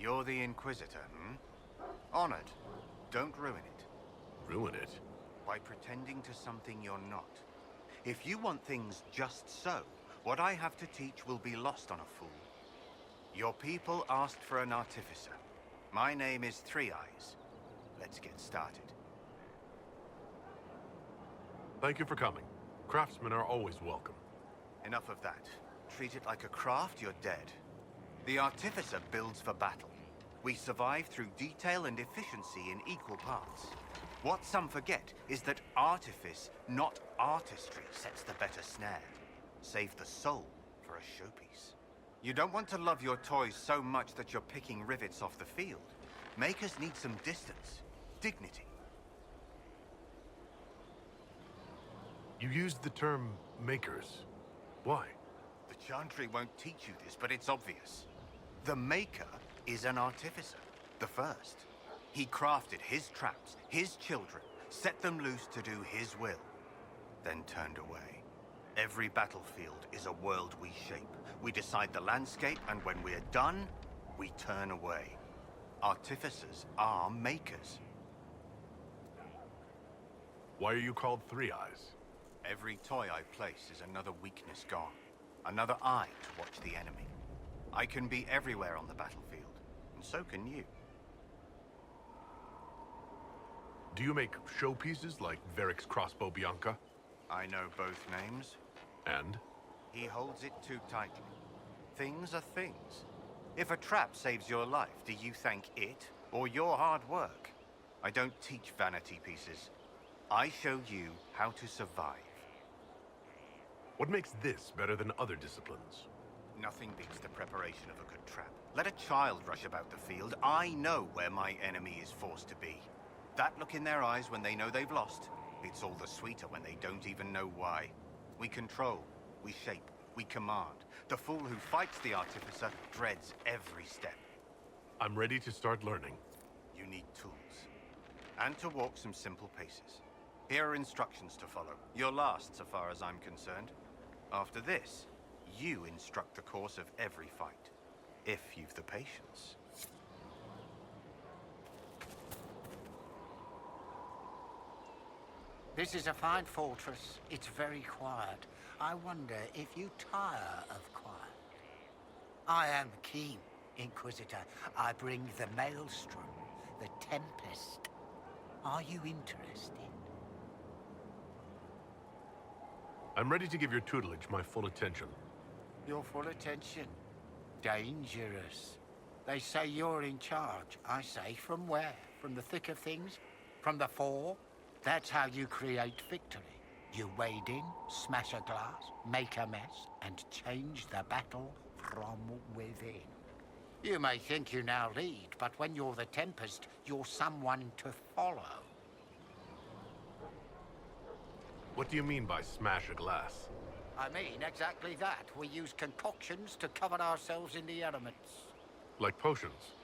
You're the Inquisitor, hmm? Honored. Don't ruin it. Ruin it? By pretending to something you're not. If you want things just so, what I have to teach will be lost on a fool. Your people asked for an artificer. My name is Three Eyes. Let's get started. Thank you for coming. Craftsmen are always welcome. Enough of that. Treat it like a craft, you're dead. The artificer builds for battle. We survive through detail and efficiency in equal parts. What some forget is that artifice, not artistry, sets the better snare. Save the soul for a showpiece. You don't want to love your toys so much that you're picking rivets off the field. Makers need some distance, dignity. You used the term makers. Why? The Chantry won't teach you this, but it's obvious. The Maker is an artificer, the first. He crafted his traps, his children, set them loose to do his will, then turned away. Every battlefield is a world we shape. We decide the landscape, and when we're done, we turn away. Artificers are makers. Why are you called Three Eyes? Every toy I place is another weakness gone. Another eye to watch the enemy. I can be everywhere on the battlefield, and so can you. Do you make showpieces like Varric's crossbow Bianca? I know both names. And? He holds it too tightly. Things are things. If a trap saves your life, do you thank it or your hard work? I don't teach vanity pieces. I show you how to survive. What makes this better than other disciplines? Nothing beats the preparation of a good trap. Let a child rush about the field. I know where my enemy is forced to be. That look in their eyes when they know they've lost, it's all the sweeter when they don't even know why. We control, we shape, we command. The fool who fights the artificer dreads every step. I'm ready to start learning. You need tools. And to walk some simple paces. Here are instructions to follow. Your last, so far as I'm concerned. After this, you instruct the course of every fight. If you've the patience. This is a fine fortress. It's very quiet. I wonder if you tire of quiet. I am keen, Inquisitor. I bring the Maelstrom, the Tempest. Are you interested? I'm ready to give your tutelage my full attention. Your full attention? Dangerous. They say you're in charge. I say, from where? From the thick of things? From the fore? That's how you create victory. You wade in, smash a glass, make a mess, and change the battle from within. You may think you now lead, but when you're the Tempest, you're someone to follow. What do you mean by smash a glass? I mean exactly that. We use concoctions to cover ourselves in the elements. Like potions?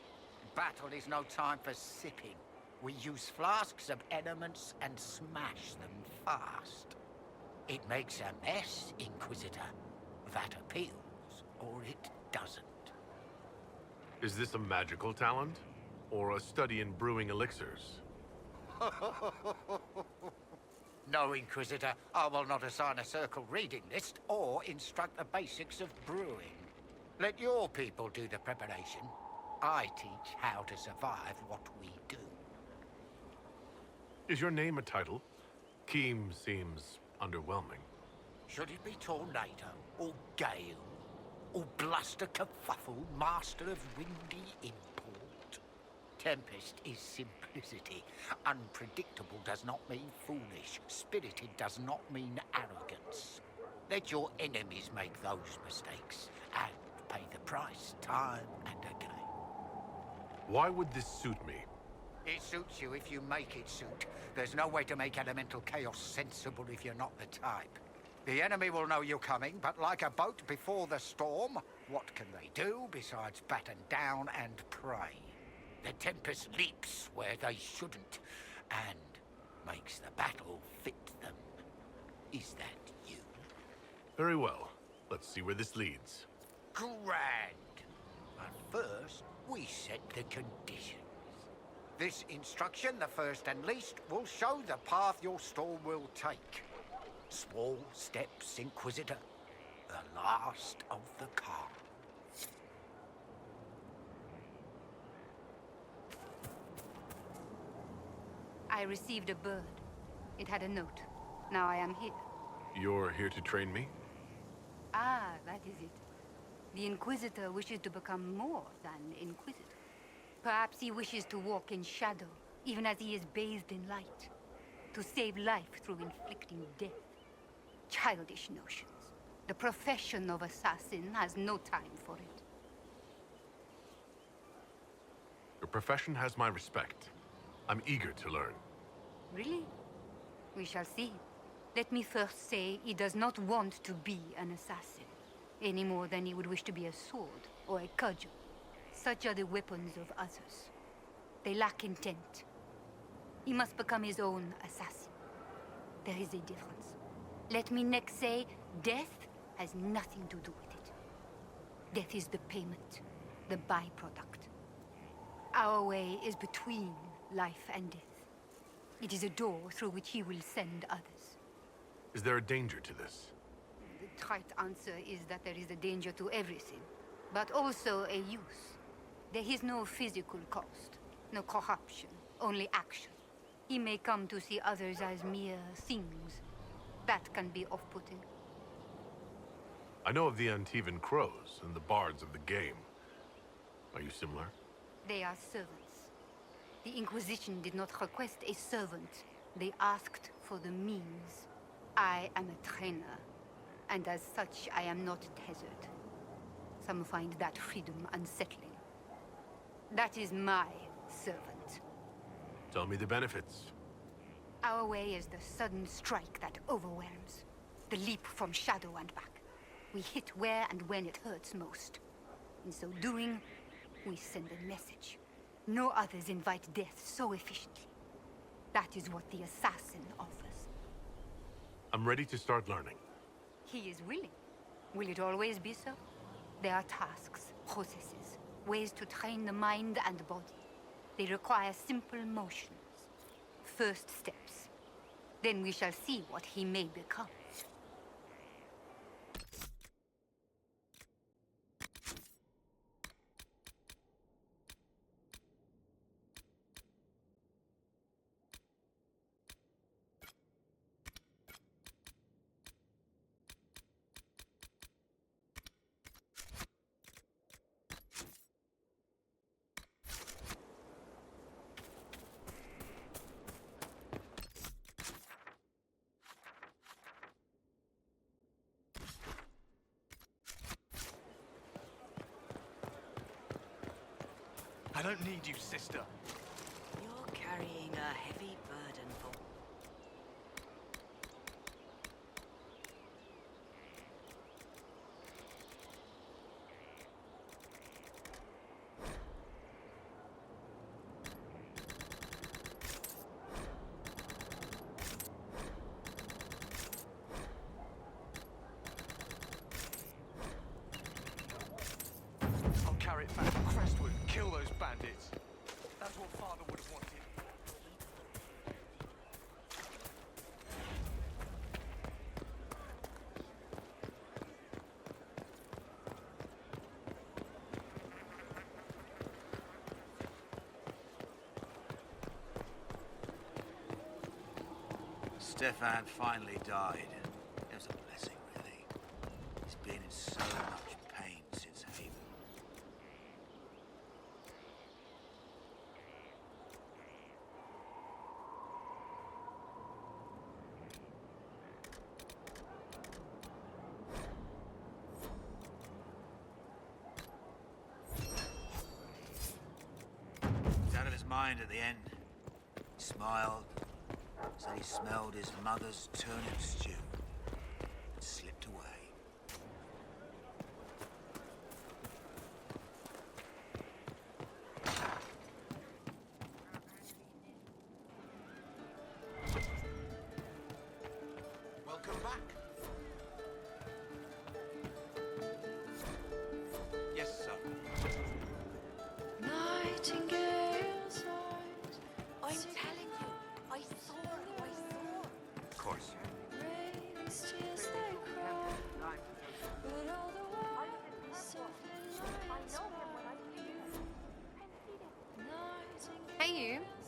Battle is no time for sipping. We use flasks of elements and smash them fast. It makes a mess, Inquisitor. That appeals, or it doesn't. Is this a magical talent? Or a study in brewing elixirs? No, Inquisitor, I will not assign a circle reading list or instruct the basics of brewing. Let your people do the preparation. I teach how to survive what we do. Is your name a title? Keem seems underwhelming. Should it be Tornado, or Gale, or Bluster Kerfuffle, Master of Windy Import? Tempest is simplicity. Unpredictable does not mean foolish. Spirited does not mean arrogance. Let your enemies make those mistakes, and pay the price time and again. Why would this suit me? It suits you if you make it suit. There's no way to make elemental chaos sensible if you're not the type. The enemy will know you're coming, but like a boat before the storm, what can they do besides batten down and pray? The Tempest leaps where they shouldn't, and makes the battle fit them. Is that you? Very well. Let's see where this leads. Grand! But first, We set the conditions. This instruction, the first and least, will show the path your storm will take. Small steps, Inquisitor. The last of the calm. I received a bird. It had a note. Now I am here. You're here to train me? Ah, that is it. The Inquisitor wishes to become more than Inquisitor. Perhaps he wishes to walk in shadow, even as he is bathed in light. To save life through inflicting death. Childish notions. The profession of assassin has no time for it. Your profession has my respect. I'm eager to learn. Really? We shall see. Let me first say he does not want to be an assassin, any more than he would wish to be a sword or a cudgel. Such are the weapons of others. They lack intent. He must become his own assassin. There is a difference. Let me next say, death has nothing to do with it. Death is the payment, the byproduct. Our way is between life and death. It is a door through which he will send others. Is there a danger to this? The trite answer is that there is a danger to everything, but also a use. There is no physical cost, no corruption, only action. He may come to see others as mere things. That can be off-putting. I know of the Antivan crows and the bards of the game. Are you similar? They are servants. The Inquisition did not request a servant. They asked for the means. I am a trainer, and as such, I am not tethered. Some find that freedom unsettling. That is my servant. Tell me the benefits. Our way is the sudden strike that overwhelms. The leap from shadow and back. We hit where and when it hurts most. In so doing, we send a message. No others invite death so efficiently. That is what the assassin offers. I'm ready to start learning. He is willing. Will it always be so? There are tasks, processes, ways to train the mind and body. They require simple motions. First steps. Then we shall see what he may become. I don't need you, sister. You're carrying a heavy burden for... I'll carry it back to Crestwood and kill those bandits. That's what Father would have wanted. Stefan finally died. It was a blessing, really. He's been in so much pain since Haven. He was out of his mind at the end. He smiled. Said he smelled his mother's turnip stew and slipped away. Welcome back. Yes, sir.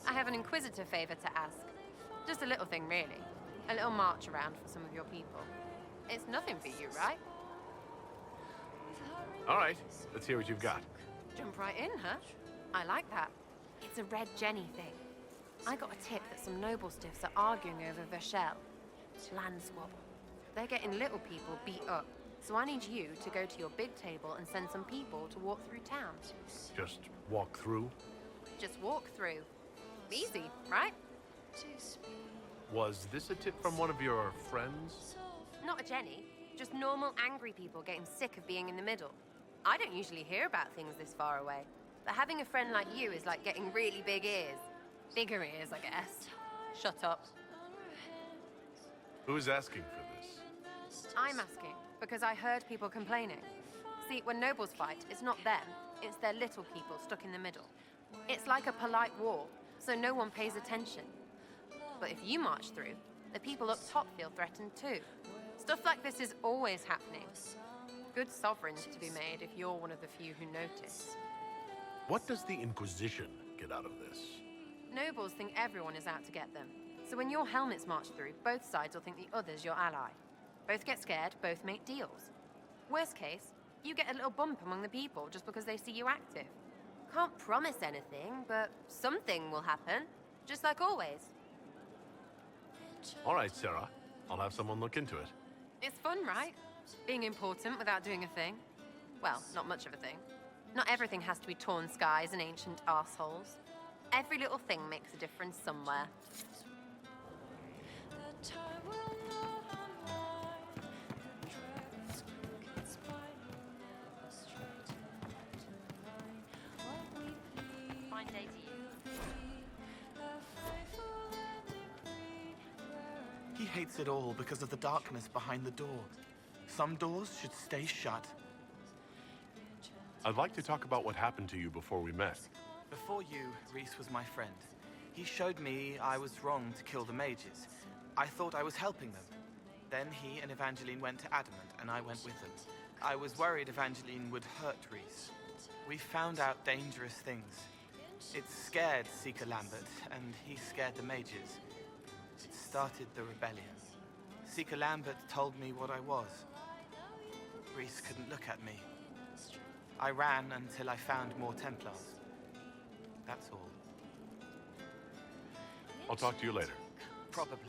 I have an Inquisitor favor to ask. Just a little thing, really. A little march around for some of your people. It's nothing for you, right? All right, let's hear what you've got. Jump right in, huh? I like that. It's a Red Jenny thing. I got a tip that some noble stiffs are arguing over Vershel. Land squabble. They're getting little people beat up. So I need you to go to your big table and send some people to walk through town. Just walk through? Just walk through. Easy, right? Was this a tip from one of your friends? Not a Jenny. Just normal angry people getting sick of being in the middle. I don't usually hear about things this far away. But having a friend like you is like getting really big ears. Bigger ears, I guess. Shut up. Who is asking for this? I'm asking, because I heard people complaining. See, when nobles fight, it's not them. It's their little people stuck in the middle. It's like a polite war, so no one pays attention. But if you march through, the people up top feel threatened too. Stuff like this is always happening. Good sovereigns to be made if you're one of the few who notice. What does the Inquisition get out of this? Nobles think everyone is out to get them. So when your helmets march through, both sides will think the other's your ally. Both get scared, both make deals. Worst case, you get a little bump among the people just because they see you active. Can't promise anything, but something will happen. Just like always. All right, Sarah. I'll have someone look into it. It's fun, right? Being important without doing a thing. Well, not much of a thing. Not everything has to be torn skies and ancient arseholes. Every little thing makes a difference somewhere. Fine day to you. He hates it all because of the darkness behind the door. Some doors should stay shut. I'd like to talk about what happened to you before we met. Before you, Reese was my friend. He showed me I was wrong to kill the mages. I thought I was helping them. Then he and Evangeline went to Adamant, and I went with them. I was worried Evangeline would hurt Reese. We found out dangerous things. It scared Seeker Lambert, and he scared the mages. It started the rebellion. Seeker Lambert told me what I was. Reese couldn't look at me. I ran until I found more Templars. That's all. I'll talk to you later. Probably.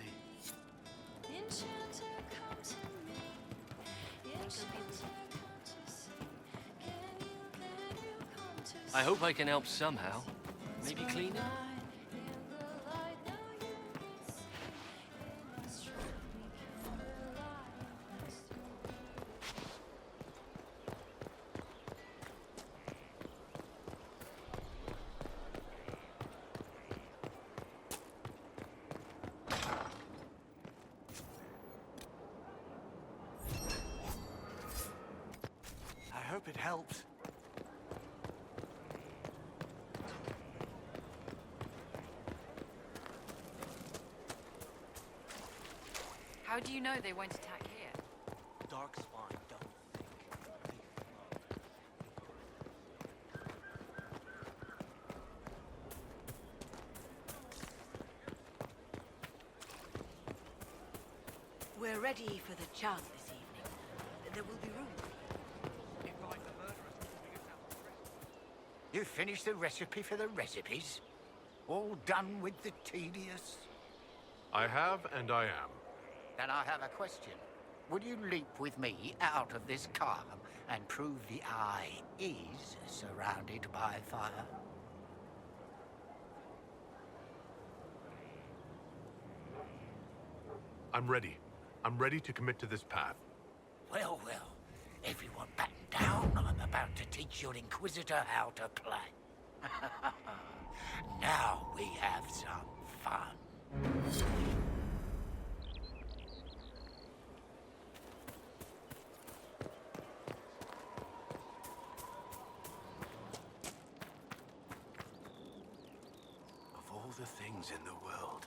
I hope I can help somehow. Maybe cleaning? I hope it helps. How do you know they won't attack here? Darkspawn don't think. We're ready for the chant this evening. There will be room. You finished the recipe for the recipes? All done with the tedious? I have, and I am. Then I have a question. Would you leap with me out of this car and prove the eye is surrounded by fire? I'm ready. I'm ready to commit to this path. Well, well. Everyone batten down. I'm about to teach your Inquisitor how to play. Now we have some fun. Of all the things in the world,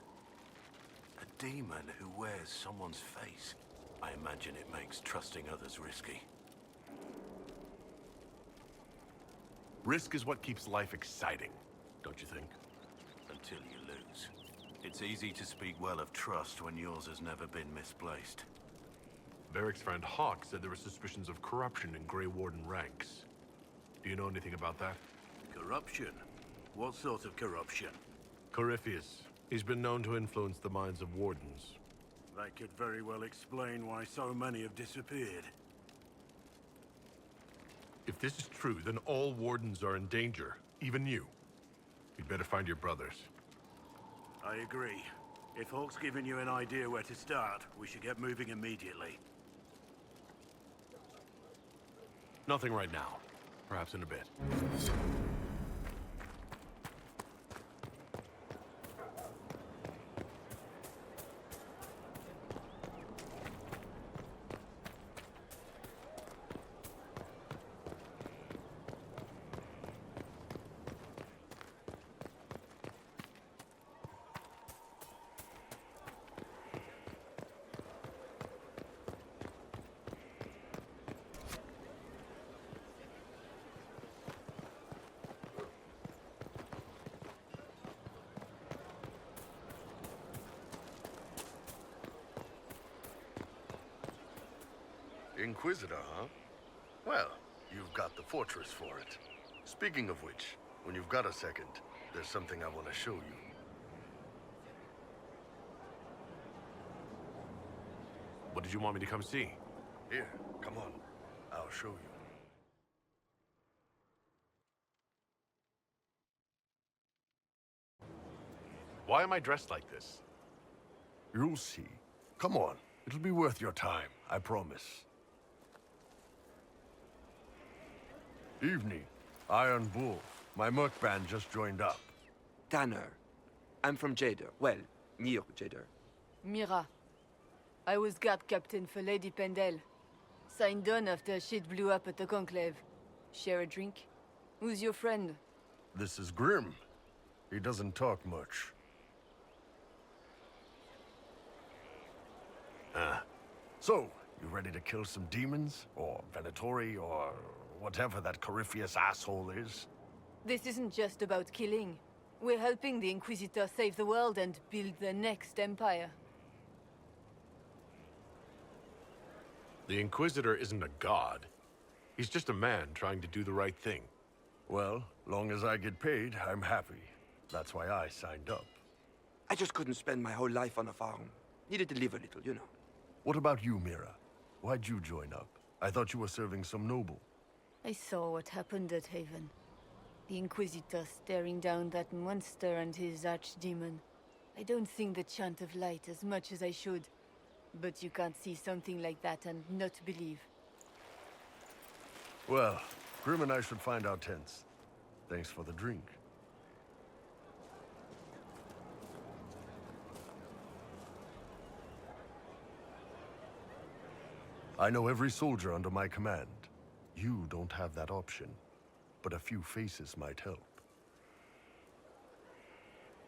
a demon who wears someone's face. I imagine it makes trusting others risky. Risk is what keeps life exciting, don't you think? Until you It's easy to speak well of trust when yours has never been misplaced. Varric's friend Hawk said there were suspicions of corruption in Grey Warden ranks. Do you know anything about that? Corruption? What sort of corruption? Corypheus. He's been known to influence the minds of wardens. That could very well explain why so many have disappeared. If this is true, then all wardens are in danger, even you. You'd better find your brothers. I agree. If Hawk's given you an idea where to start, we should get moving immediately. Nothing right now. Perhaps in a bit. Inquisitor, huh? Well, you've got the fortress for it. Speaking of which, when you've got a second, there's something I want to show you. What did you want me to come see? Here, come on. I'll show you. Why am I dressed like this? You'll see. Come on. It'll be worth your time, I promise. Evening. Iron Bull. My merc band just joined up. Tanner. I'm from Jader. Well, near Jader. Mira. I was guard captain for Lady Pendel. Signed on after shit blew up at the Conclave. Share a drink? Who's your friend? This is Grim. He doesn't talk much. So, you ready to kill some demons? Or Venatori, or whatever that Corypheus asshole is? This isn't just about killing. We're helping the Inquisitor save the world and build the next empire. The Inquisitor isn't a god. He's just a man trying to do the right thing. Well, long as I get paid, I'm happy. That's why I signed up. I just couldn't spend my whole life on a farm. Needed to live a little, you know. What about you, Mira? Why'd you join up? I thought you were serving some noble. I saw what happened at Haven. The Inquisitor staring down that monster and his archdemon. I don't think the Chant of Light as much as I should. But you can't see something like that and not believe. Well, Grim and I should find our tents. Thanks for the drink. I know every soldier under my command. You don't have that option, but a few faces might help.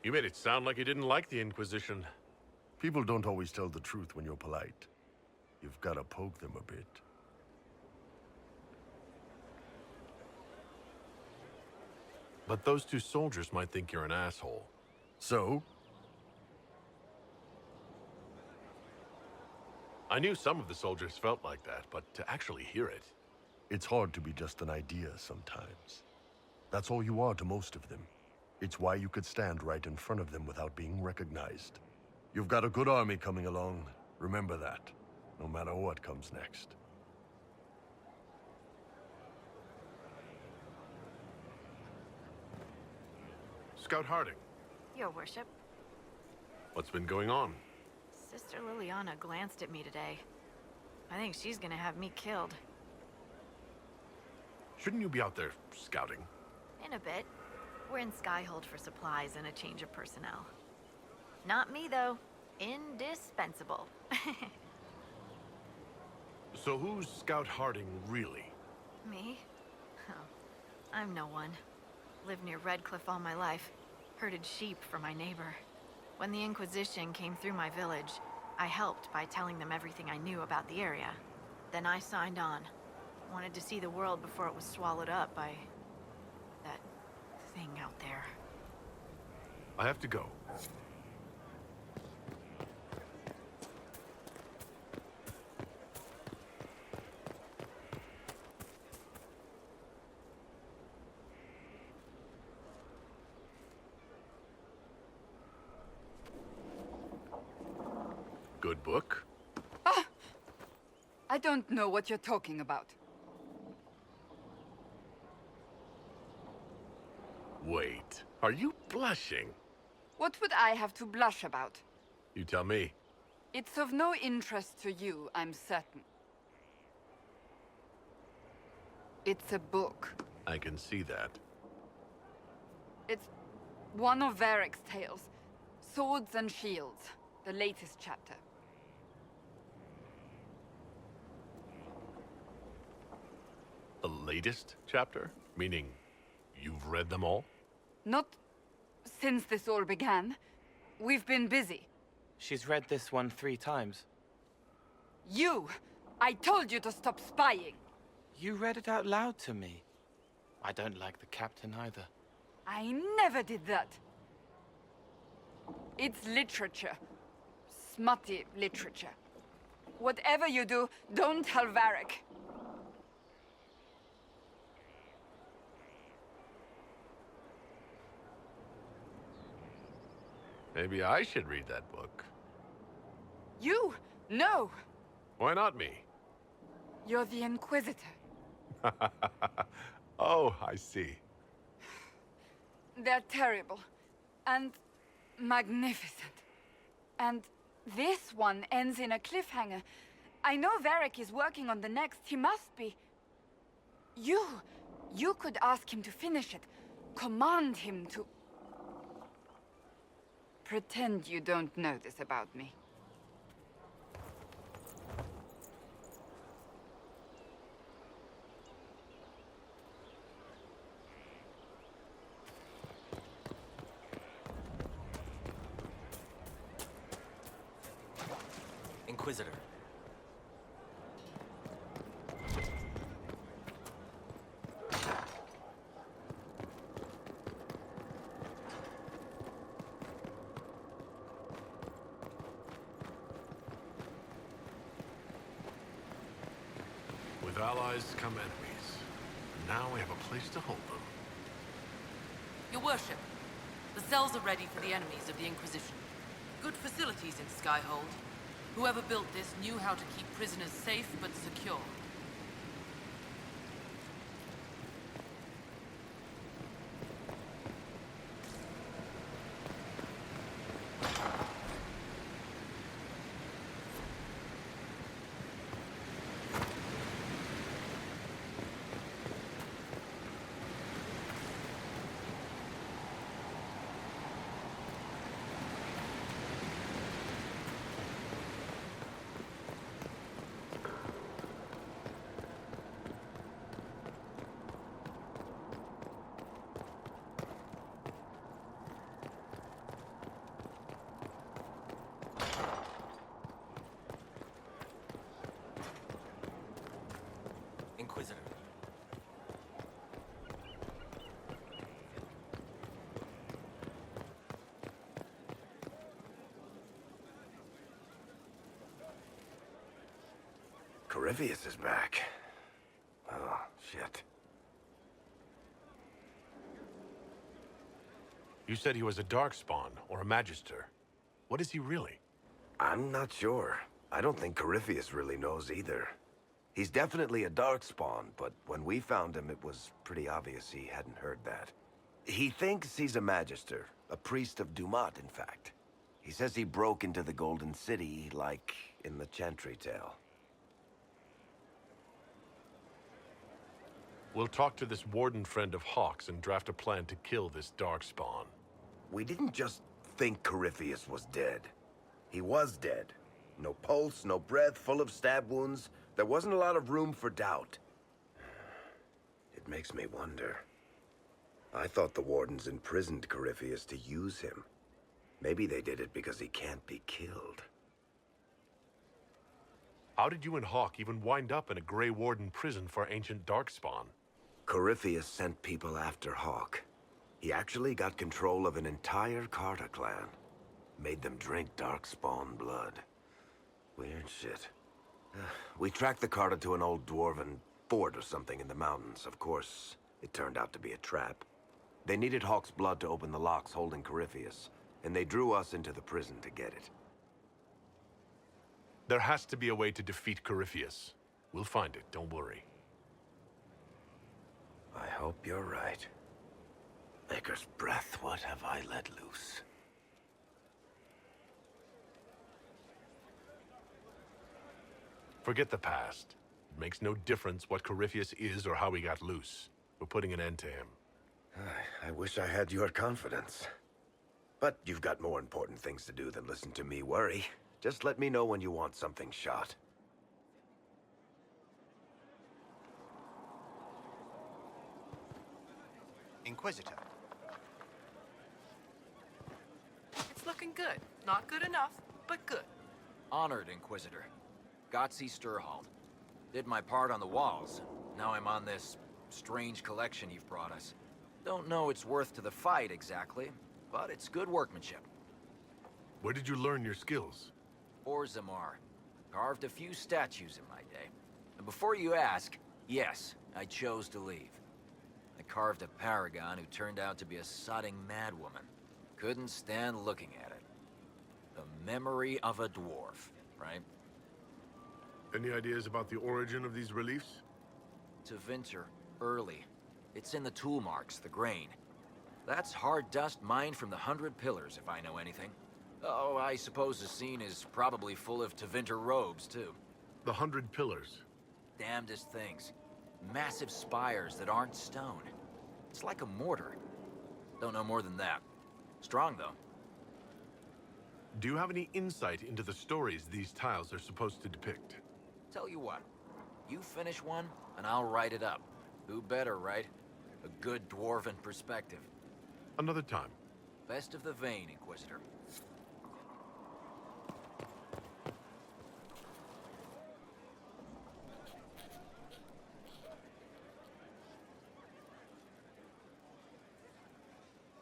You made it sound like you didn't like the Inquisition. People don't always tell the truth when you're polite. You've got to poke them a bit. But those two soldiers might think you're an asshole. So? I knew some of the soldiers felt like that, but to actually hear it... It's hard to be just an idea sometimes. That's all you are to most of them. It's why you could stand right in front of them without being recognized. You've got a good army coming along. Remember that, no matter what comes next. Scout Harding. Your worship. What's been going on? Sister Liliana glanced at me today. I think she's gonna have me killed. Shouldn't you be out there scouting? In a bit. We're in Skyhold for supplies and a change of personnel. Not me, though. Indispensable. So who's Scout Harding, really? Me? Oh, I'm no one. Lived near Redcliffe all my life. Herded sheep for my neighbor. When the Inquisition came through my village, I helped by telling them everything I knew about the area. Then I signed on. Wanted to see the world before it was swallowed up by... that thing out there. I have to go. Good book? Ah! I don't know what you're talking about. Wait, are you blushing? What would I have to blush about? You tell me. It's of no interest to you, I'm certain. It's a book. I can see that. It's one of Varric's tales. Swords and Shields, the latest chapter. The latest chapter? Meaning, you've read them all? Not since this all began. We've been busy. She's read this one 3 times. You! I told you to stop spying! You read it out loud to me. I don't like the captain either. I never did that. It's literature. Smutty literature. Whatever you do, don't tell Varric. Maybe I should read that book. You? No! Why not me? You're the Inquisitor. Oh, I see. They're terrible. And magnificent. And this one ends in a cliffhanger. I know Varric is working on the next. He must be. You could ask him to finish it. Command him to... Pretend you don't know this about me. Inquisitor. With allies come enemies. Now we have a place to hold them. Your worship, the cells are ready for the enemies of the Inquisition. Good facilities in Skyhold. Whoever built this knew how to keep prisoners safe but secure. Inquisitor. Corypheus is back. Oh, shit. You said he was a Darkspawn, or a Magister. What is he really? I'm not sure. I don't think Corypheus really knows either. He's definitely a Darkspawn, but when we found him, it was pretty obvious he hadn't heard that. He thinks he's a Magister, a priest of Dumat, in fact. He says he broke into the Golden City, like in the Chantry tale. We'll talk to this warden friend of Hawk's and draft a plan to kill this Darkspawn. We didn't just think Corypheus was dead. He was dead. No pulse, no breath, full of stab wounds. There wasn't a lot of room for doubt. It makes me wonder. I thought the wardens imprisoned Corypheus to use him. Maybe they did it because he can't be killed. How did you and Hawk even wind up in a Grey Warden prison for ancient Darkspawn? Corypheus sent people after Hawk. He actually got control of an entire Carta clan. Made them drink Darkspawn blood. Weird shit. We tracked the Carta to an old dwarven fort or something in the mountains. Of course, it turned out to be a trap. They needed Hawk's blood to open the locks holding Corypheus, and they drew us into the prison to get it. There has to be a way to defeat Corypheus. We'll find it, don't worry. I hope you're right. Maker's breath, what have I let loose? Forget the past. It makes no difference what Corypheus is or how he got loose. We're putting an end to him. I wish I had your confidence. But you've got more important things to do than listen to me worry. Just let me know when you want something shot. Inquisitor. It's looking good. Not good enough, but good. Honored, Inquisitor. Gotzi Sturhald. Did my part on the walls. Now I'm on this strange collection you've brought us. Don't know its worth to the fight exactly, but it's good workmanship. Where did you learn your skills? Orzammar. Carved a few statues in my day. And before you ask, yes, I chose to leave. I carved a paragon who turned out to be a sodding madwoman. Couldn't stand looking at it. The memory of a dwarf, right? Any ideas about the origin of these reliefs? Tevinter, early. It's in the tool marks, the grain. That's hard dust mined from the 100 Pillars, if I know anything. Oh, I suppose the scene is probably full of Tevinter robes, too. The 100 Pillars? Damnedest things. Massive spires that aren't stone. It's like a mortar. Don't know more than that. Strong, though. Do you have any insight into the stories these tiles are supposed to depict? Tell you what. You finish one, and I'll write it up. Who better, right? A good dwarven perspective. Another time. Best of the vein, Inquisitor.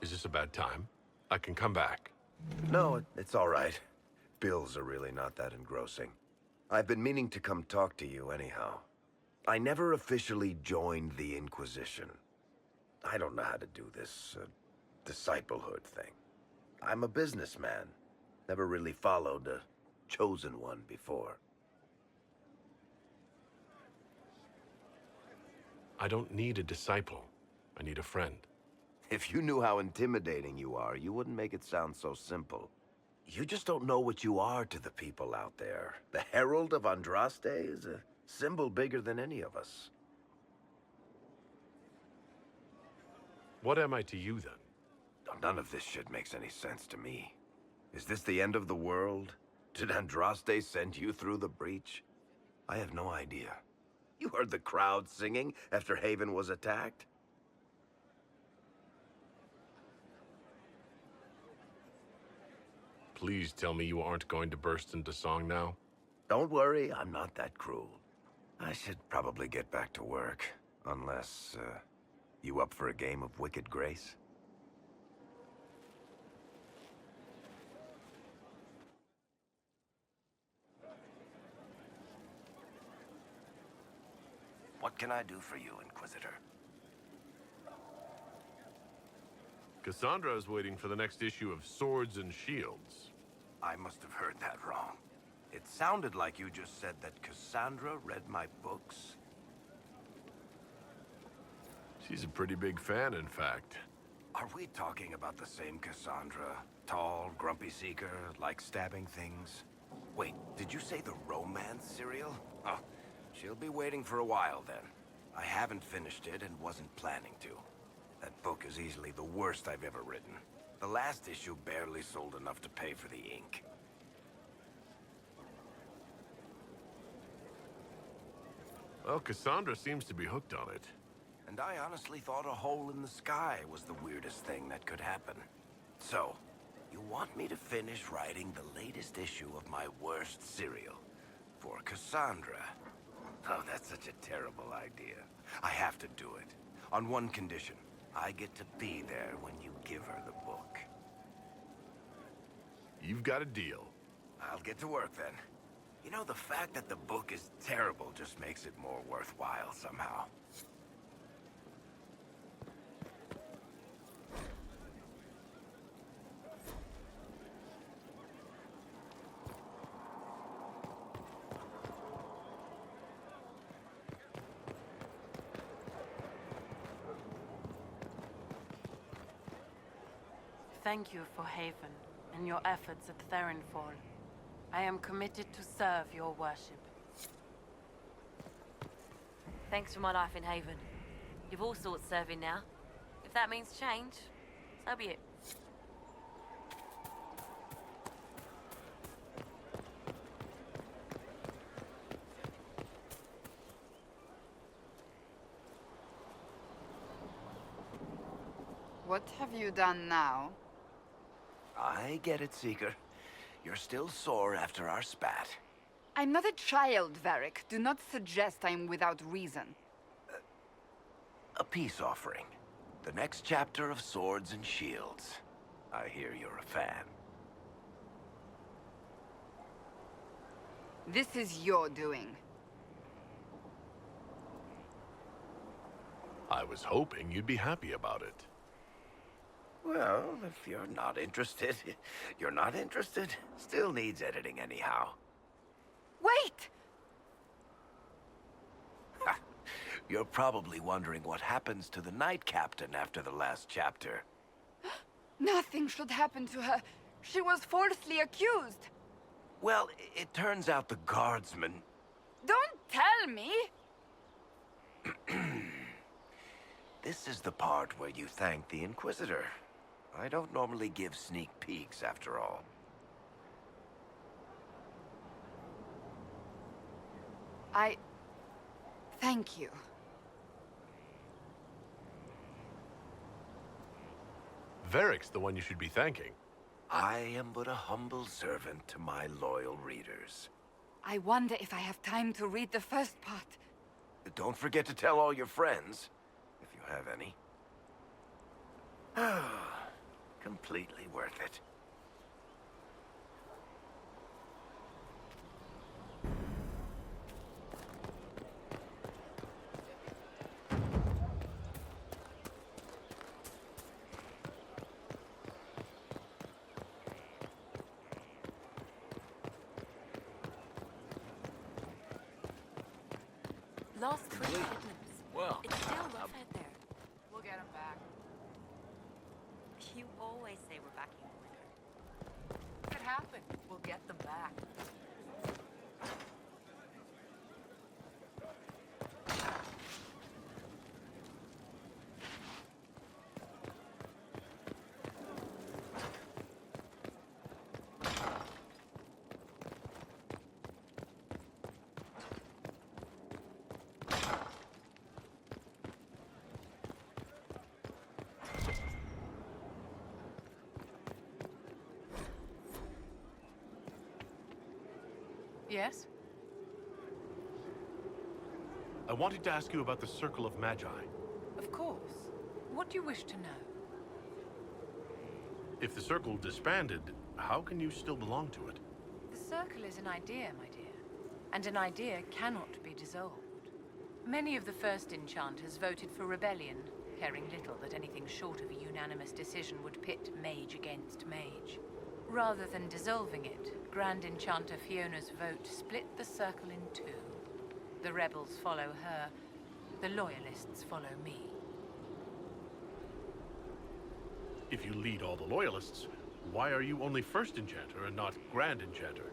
Is this a bad time? I can come back. No, it's all right. Bills are really not that engrossing. I've been meaning to come talk to you anyhow. I never officially joined the Inquisition. I don't know how to do this, disciplehood thing. I'm a businessman. Never really followed a chosen one before. I don't need a disciple. I need a friend. If you knew how intimidating you are, you wouldn't make it sound so simple. You just don't know what you are to the people out there. The Herald of Andraste is a symbol bigger than any of us. What am I to you, then? None of this shit makes any sense to me. Is this the end of the world? Did Andraste send you through the breach? I have no idea. You heard the crowd singing after Haven was attacked? Please tell me you aren't going to burst into song now? Don't worry, I'm not that cruel. I should probably get back to work. Unless, you up for a game of Wicked Grace? What can I do for you, Inquisitor? Cassandra is waiting for the next issue of Swords and Shields. I must have heard that wrong. It sounded like you just said that Cassandra read my books. She's a pretty big fan, in fact. Are we talking about the same Cassandra? Tall, grumpy seeker, like stabbing things? Wait, did you say the romance serial? Oh, she'll be waiting for a while then. I haven't finished it and wasn't planning to. That book is easily the worst I've ever written. The last issue barely sold enough to pay for the ink. Well, Cassandra seems to be hooked on it. And I honestly thought a hole in the sky was the weirdest thing that could happen. So, you want me to finish writing the latest issue of my worst serial for Cassandra? Oh, that's such a terrible idea. I have to do it. On one condition. I get to be there when you give her the book. You've got a deal. I'll get to work then. You know, the fact that the book is terrible just makes it more worthwhile somehow. thank you for Haven and your efforts at Therenfall. I am committed to serve your worship. Thanks for my life in Haven. You've all sorts serving now. If that means change, so be it. What have you done now? I get it, Seeker. You're still sore after our spat. I'm not a child, Varric. Do not suggest I'm without reason. A peace offering. The next chapter of Swords and Shields. I hear you're a fan. This is your doing. I was hoping you'd be happy about it. Well, if you're not interested, you're not interested. Still needs editing anyhow. Wait! You're probably wondering what happens to the Knight Captain after the last chapter. Nothing should happen to her. She was falsely accused. Well, it turns out the guardsman... Don't tell me! This is the part where you thank the Inquisitor. I don't normally give sneak peeks, after all. Thank you. Varric's the one you should be thanking. I am but a humble servant to my loyal readers. I wonder if I have time to read the first part. Don't forget to tell all your friends, if you have any. Completely worth it. Lost 3 shipments. Well, It's still rough out there. We'll get them back. You always say we're backing quicker. If it happened, we'll get them back. Yes? I wanted to ask you about the Circle of Magi. Of course. What do you wish to know? If the Circle disbanded, how can you still belong to it? The Circle is an idea, my dear. And an idea cannot be dissolved. Many of the first enchanters voted for rebellion, caring little that anything short of a unanimous decision would pit mage against mage. Rather than dissolving it, Grand Enchanter Fiona's vote split the Circle in two. The rebels follow her, the loyalists follow me. If you lead all the Loyalists, why are you only First Enchanter and not Grand Enchanter?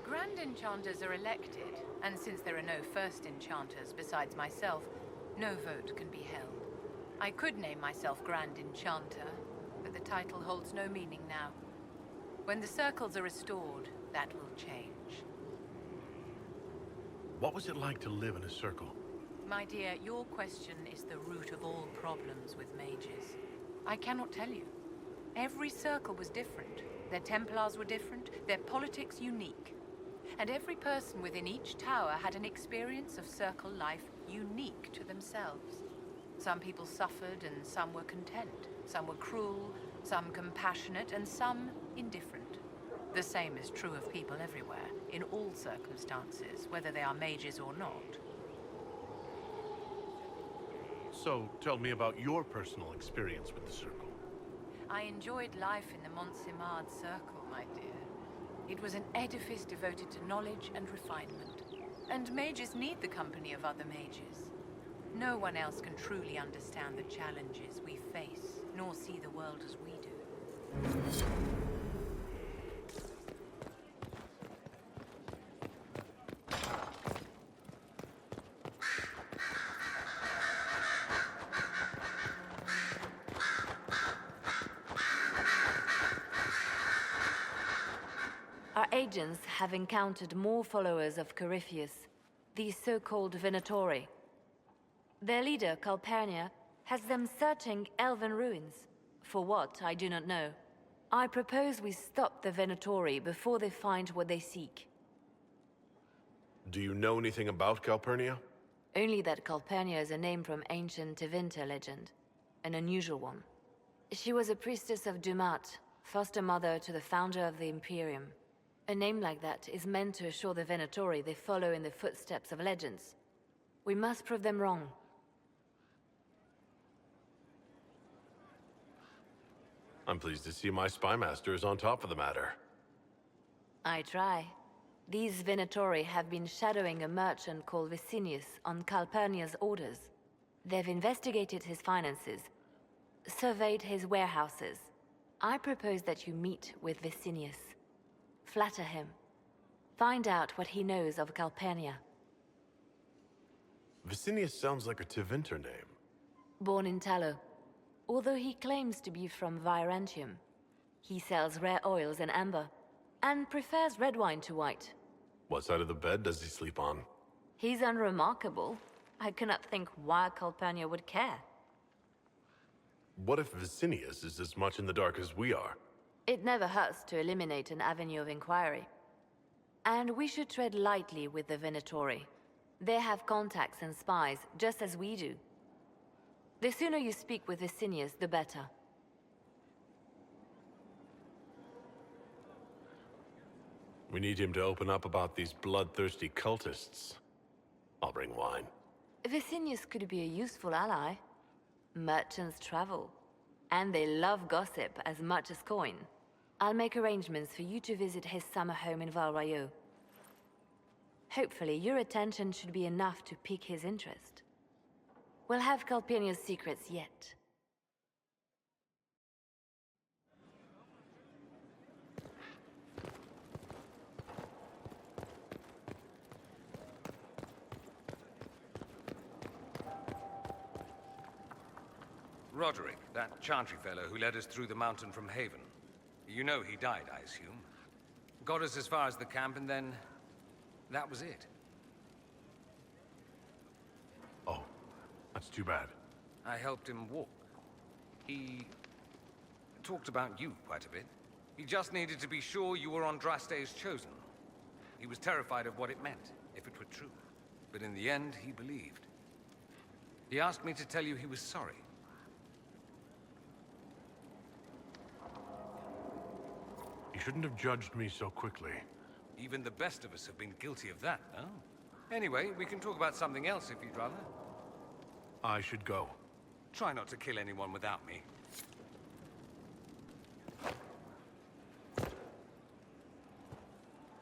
Grand Enchanters are elected, and since there are no First Enchanters besides myself, no vote can be held. I could name myself Grand Enchanter, but the title holds no meaning now. When the circles are restored, that will change. What was it like to live in a circle? My dear, your question is the root of all problems with mages. I cannot tell you. Every circle was different. Their Templars were different, their politics unique. And every person within each tower had an experience of circle life unique to themselves. Some people suffered and some were content. Some were cruel, some compassionate, and some indifferent. The same is true of people everywhere, in all circumstances, whether they are mages or not. So, tell me about your personal experience with the Circle. I enjoyed life in the Montsimard Circle, my dear. It was an edifice devoted to knowledge and refinement. And mages need the company of other mages. No one else can truly understand the challenges we face, nor see the world as we do. Our agents have encountered more followers of Corypheus, the so-called Venatori. Their leader, Calpurnia, has them searching elven ruins. For what, I do not know. I propose we stop the Venatori before they find what they seek. Do you know anything about Calpurnia? Only that Calpurnia is a name from ancient Tevinter legend. An unusual one. She was a priestess of Dumat, foster mother to the founder of the Imperium. A name like that is meant to assure the Venatori they follow in the footsteps of legends. We must prove them wrong. I'm pleased to see my spymaster is on top of the matter. I try. These Venatori have been shadowing a merchant called Vicinius on Calpurnia's orders. They've investigated his finances, surveyed his warehouses. I propose that you meet with Vicinius. Flatter him. Find out what he knows of Calpurnia. Vicinius sounds like a Tevinter name. Born in Tallow. Although he claims to be from Virantium, he sells rare oils and amber, and prefers red wine to white. What side of the bed does he sleep on? He's unremarkable. I cannot think why Calpurnia would care. What if Vicinius is as much in the dark as we are? It never hurts to eliminate an avenue of inquiry. And we should tread lightly with the Venatori. They have contacts and spies, just as we do. The sooner you speak with Vicinius, the better. We need him to open up about these bloodthirsty cultists. I'll bring wine. Vicinius could be a useful ally. Merchants travel, and they love gossip as much as coin. I'll make arrangements for you to visit his summer home in Val Royeaux. Hopefully, your attention should be enough to pique his interest. We'll have Calpurnia's secrets yet. Roderick, that Chantry fellow who led us through the mountain from Haven. You know he died, I assume. Got us as far as the camp, and then... that was it. Oh, that's too bad. I helped him walk. He... talked about you quite a bit. He just needed to be sure you were Andraste's chosen. He was terrified of what it meant, if it were true. But in the end, he believed. He asked me to tell you he was sorry. You shouldn't have judged me so quickly. Even the best of us have been guilty of that, no? Anyway, we can talk about something else if you'd rather. I should go. Try not to kill anyone without me.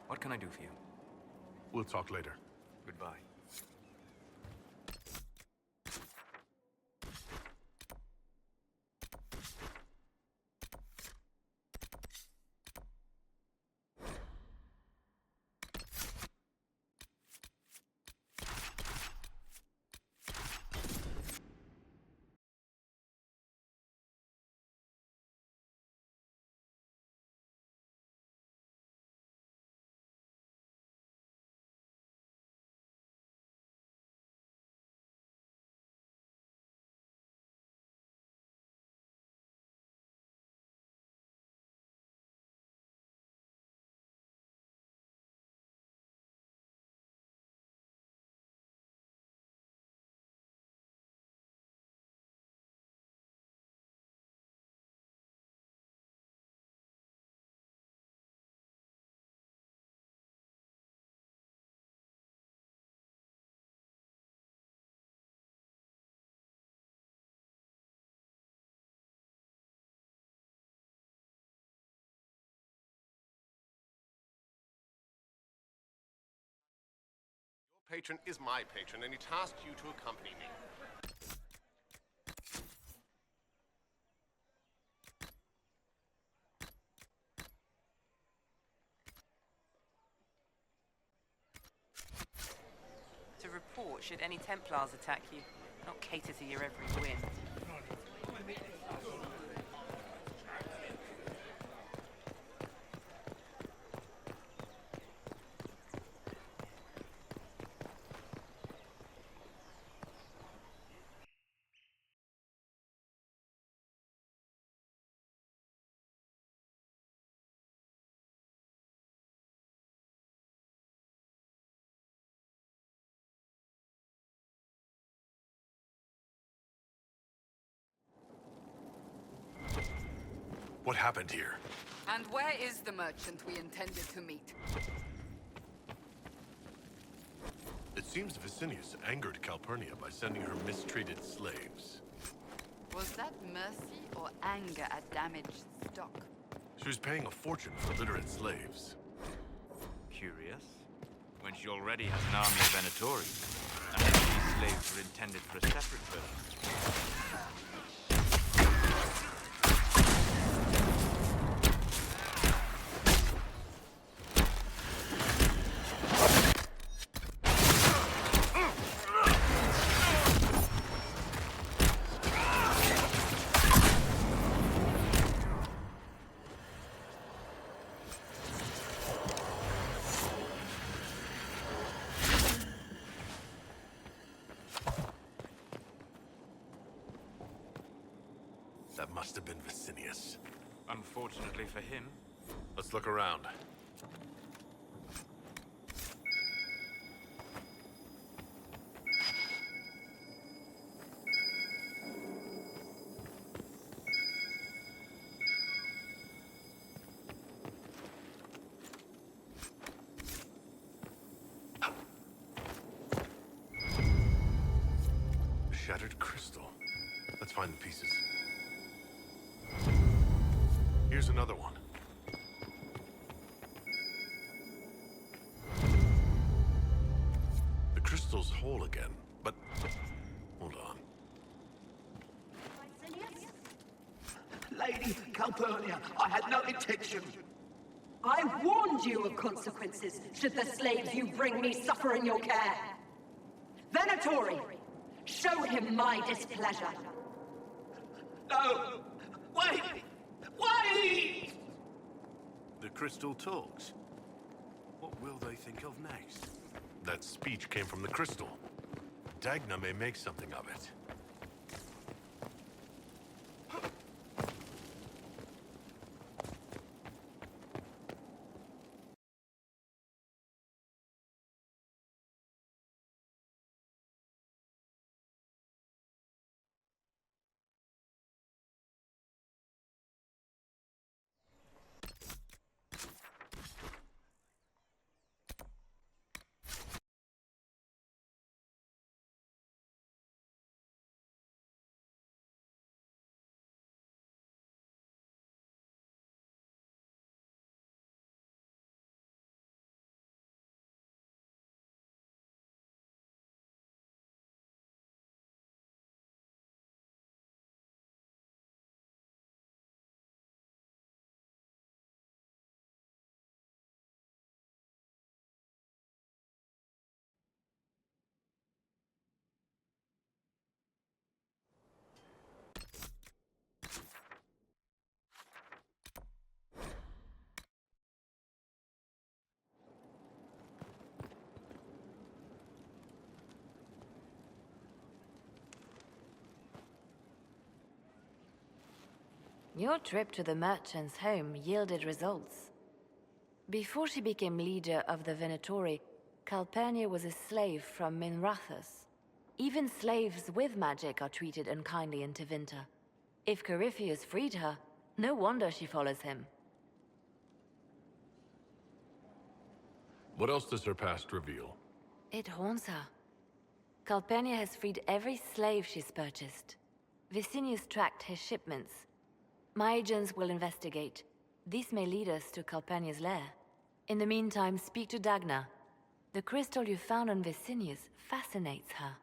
What can I do for you? We'll talk later. Goodbye. Patron is my patron, and he tasked you to accompany me. fort should any Templars attack you, not cater to your every whim. What happened here? And where is the merchant we intended to meet? It seems Vicinius angered Calpurnia by sending her mistreated slaves. Was that mercy or anger at damaged stock? She was paying a fortune for literate slaves. Curious. When she already has an army of Venatori. And these slaves were intended for a separate purpose. That must have been Vicinius. Unfortunately for him. Let's look around. Shattered crystal. Let's find the pieces. Here's another one. The crystal's whole again, but... hold on. Lady Calpurnia, I had no intention. I warned you of consequences should the slaves you bring me suffer in your care. Venatori, show him my displeasure. No! Wait! Wait! The crystal talks. What will they think of next? That speech came from the crystal. Dagna may make something of it. Your trip to the merchant's home yielded results. Before she became leader of the Venatori, Calpurnia was a slave from Minrathus. Even slaves with magic are treated unkindly in Tevinter. If Corypheus freed her, no wonder she follows him. What else does her past reveal? It haunts her. Calpurnia has freed every slave she's purchased. Vicinius tracked his shipments. My agents will investigate. This may lead us to Calpurnia's lair. In the meantime, speak to Dagna. The crystal you found on Vicinius fascinates her.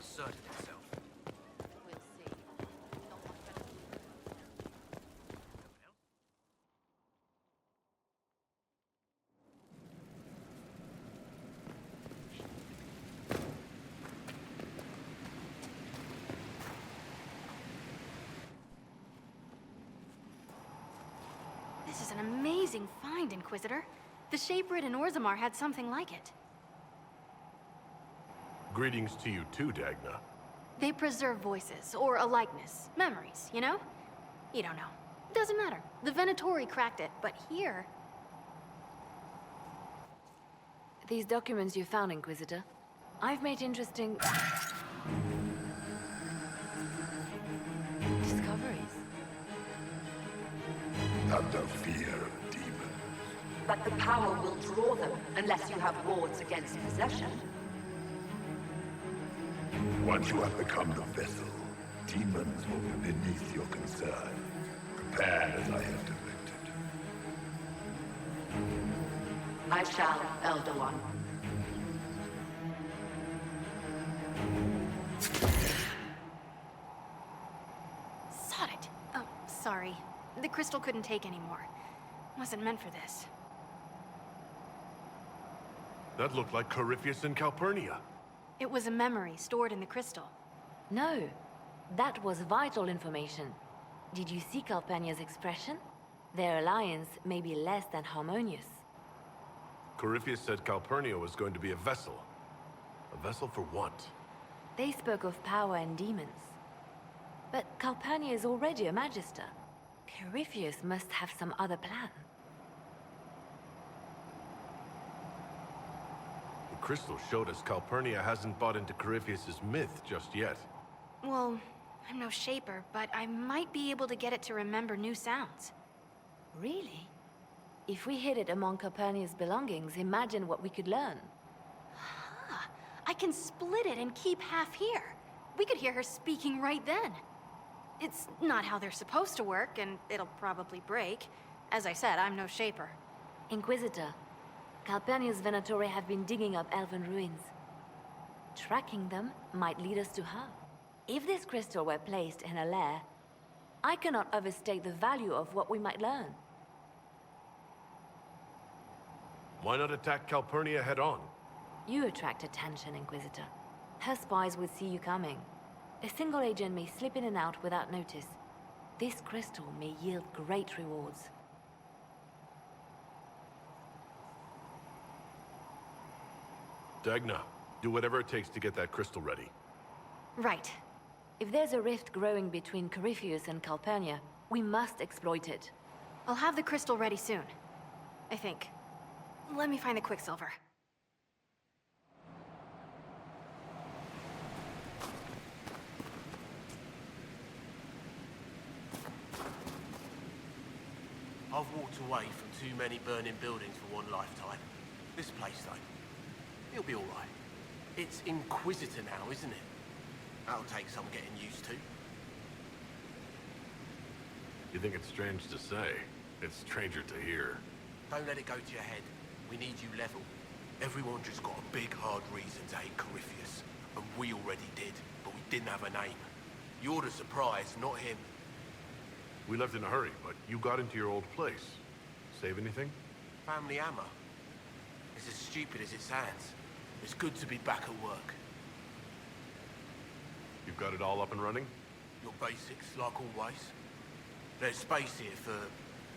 asserted itself. We'll see. Not much better. This is an amazing find, Inquisitor. The Shaperid in Orzammar had something like it. Greetings to you too, Dagna. They preserve voices, or a likeness, memories, you know? You don't know. Doesn't matter. The Venatori cracked it, but here... These documents you found, Inquisitor, I've made interesting... discoveries. Under fear of demons. But the power will draw them unless you have wards against possession. Once you have become the vessel, demons will be beneath your concern. Prepare as I have directed. I shall, Elder One. Sod it. Oh, sorry. The crystal couldn't take anymore. Wasn't meant for this. That looked like Corypheus and Calpurnia. It was a memory stored in the crystal. No, that was vital information. Did you see Calpurnia's expression? Their alliance may be less than harmonious. Corypheus said Calpurnia was going to be a vessel. A vessel for what? They spoke of power and demons. But Calpurnia is already a magister. Corypheus must have some other plan. The crystal showed us Calpurnia hasn't bought into Corypheus's myth just yet. Well, I'm no shaper, but I might be able to get it to remember new sounds. Really? If we hid it among Calpurnia's belongings, imagine what we could learn. Huh. I can split it and keep half here. We could hear her speaking right then. It's not how they're supposed to work, and it'll probably break. As I said, I'm no shaper. Inquisitor, Calpurnia's Venatori have been digging up elven ruins. Tracking them might lead us to her. If this crystal were placed in a lair, I cannot overstate the value of what we might learn. Why not attack Calpurnia head-on? You attract attention, Inquisitor. Her spies would see you coming. A single agent may slip in and out without notice. This crystal may yield great rewards. Dagna, do whatever it takes to get that crystal ready. Right. If there's a rift growing between Corypheus and Calpurnia, we must exploit it. I'll have the crystal ready soon. I think. Let me find the Quicksilver. I've walked away from too many burning buildings for one lifetime. This place, though, it'll be all right. It's Inquisitor now, isn't it? That'll take some getting used to. You think it's strange to say? It's stranger to hear. Don't let it go to your head. We need you level. Everyone just got a big, hard reason to hate Corypheus. And we already did, but we didn't have a name. You're the surprise, not him. We left in a hurry, but you got into your old place. Save anything? Family hammer. It's as stupid as it sounds. It's good to be back at work. You've got it all up and running? Your basics, like always. There's space here for,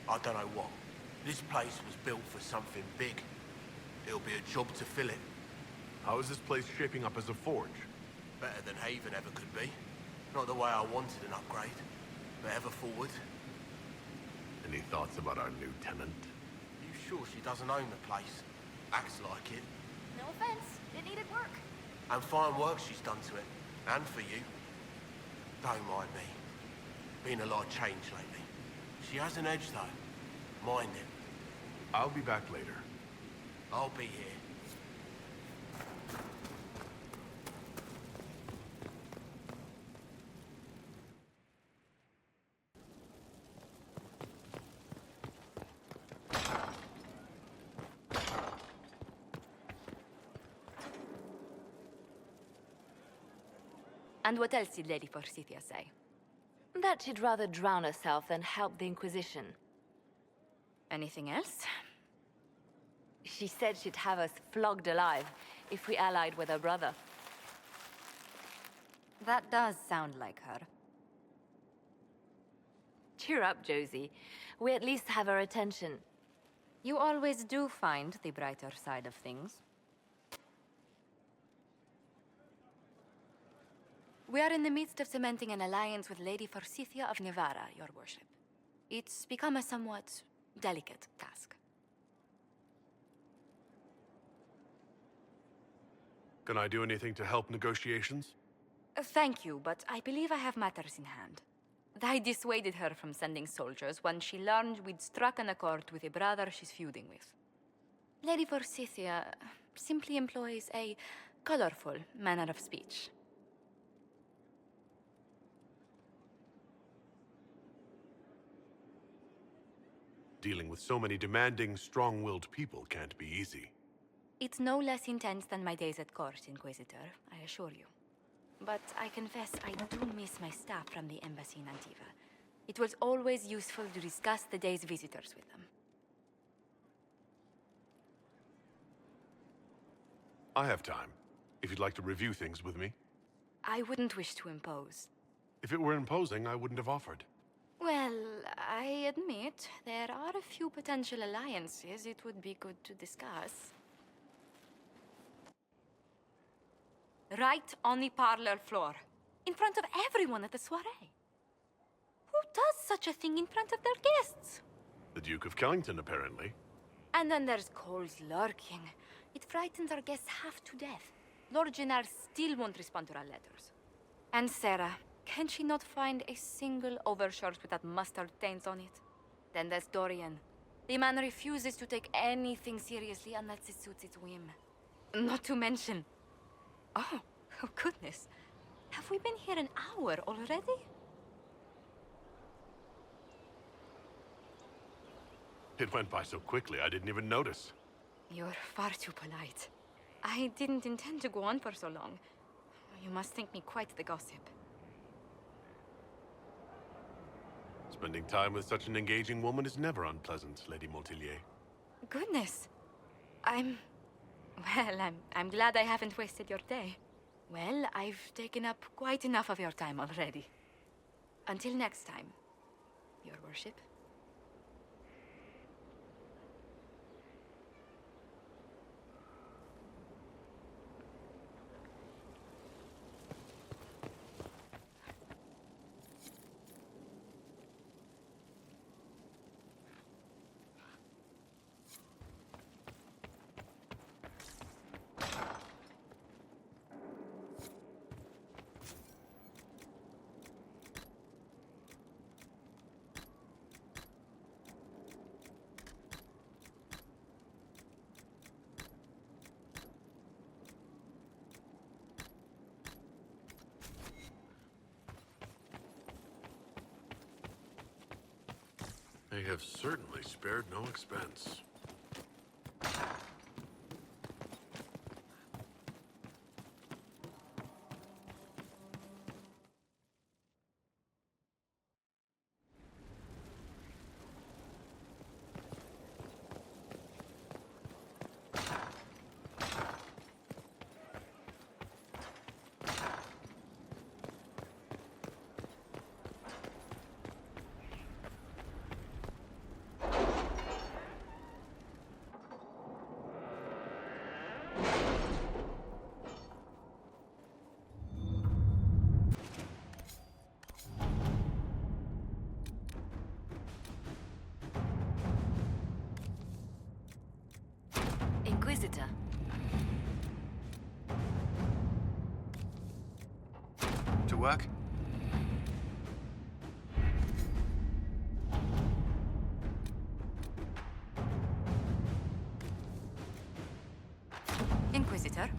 I don't know what. This place was built for something big. It'll be a job to fill it. How is this place shaping up as a forge? Better than Haven ever could be. Not the way I wanted an upgrade, but ever forward. Any thoughts about our new tenant? You sure she doesn't own the place? Acts like it. No offense. It needed work. And fine work she's done to it. And for you. Don't mind me. Been a lot changed lately. She has an edge, though. Mind it. I'll be back later. I'll be here. And what else did Lady Forsythia say? That she'd rather drown herself than help the Inquisition. Anything else? She said she'd have us flogged alive if we allied with her brother. That does sound like her. Cheer up, Josie. We at least have her attention. You always do find the brighter side of things. We are in the midst of cementing an alliance with Lady Forsythia of Navarra, your worship. It's become a somewhat delicate task. Can I do anything to help negotiations? Thank you, but I believe I have matters in hand. I dissuaded her from sending soldiers when she learned we'd struck an accord with a brother she's feuding with. Lady Forsythia simply employs a colorful manner of speech. Dealing with so many demanding, strong-willed people can't be easy. It's no less intense than my days at court, Inquisitor, I assure you. But I confess I do miss my staff from the embassy in Antiva. It was always useful to discuss the day's visitors with them. I have time, if you'd like to review things with me. I wouldn't wish to impose. If it were imposing, I wouldn't have offered. Well, I admit there are a few potential alliances it would be good to discuss. Right on the parlor floor, in front of everyone at the soiree. Who does such a thing in front of their guests? The Duke of Kellington, apparently. And then there's Cole's lurking. It frightens our guests half to death. Lord Gennar still won't respond to our letters. And Sarah, can she not find a single overshirt without mustard stains on it? Then there's Dorian. The man refuses to take anything seriously unless it suits its whim. Not to mention... Oh goodness. Have we been here an hour already? It went by so quickly, I didn't even notice. You're far too polite. I didn't intend to go on for so long. You must think me quite the gossip. Spending time with such an engaging woman is never unpleasant, Lady Montilyet. Goodness. I'm glad I haven't wasted your day. Well, I've taken up quite enough of your time already. Until next time, your worship. They have certainly spared no expense. Inquisitor. To work? Inquisitor.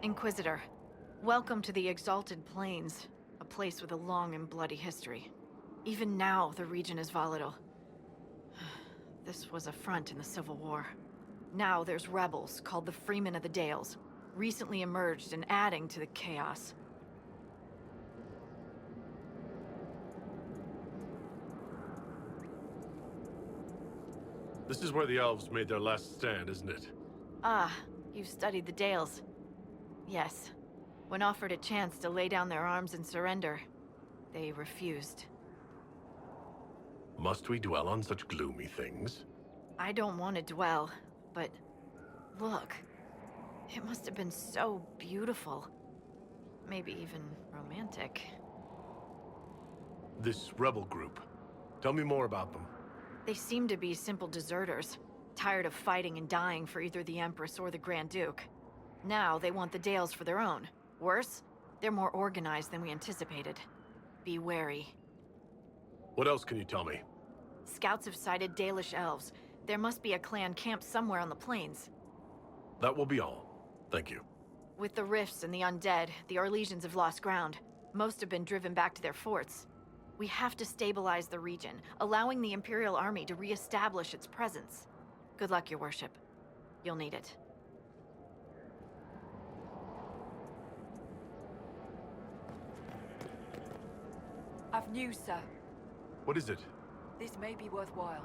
Inquisitor, welcome to the Exalted Plains, a place with a long and bloody history. Even now, the region is volatile. This was a front in the Civil War. Now there's rebels called the Freemen of the Dales, recently emerged and adding to the chaos. This is where the elves made their last stand, isn't it? Ah, you've studied the Dales. Yes. When offered a chance to lay down their arms and surrender, they refused. Must we dwell on such gloomy things? I don't want to dwell, but look. It must have been so beautiful. Maybe even romantic. This rebel group. Tell me more about them. They seem to be simple deserters, tired of fighting and dying for either the Empress or the Grand Duke. Now they want the Dales for their own. Worse, they're more organized than we anticipated. Be wary. What else can you tell me? Scouts have sighted Dalish elves. There must be a clan camped somewhere on the plains. That will be all. Thank you. With the rifts and the undead, the Orlesians have lost ground. Most have been driven back to their forts. We have to stabilize the region, allowing the Imperial Army to re-establish its presence. Good luck, Your Worship. You'll need it. I've news, sir. What is it? This may be worthwhile.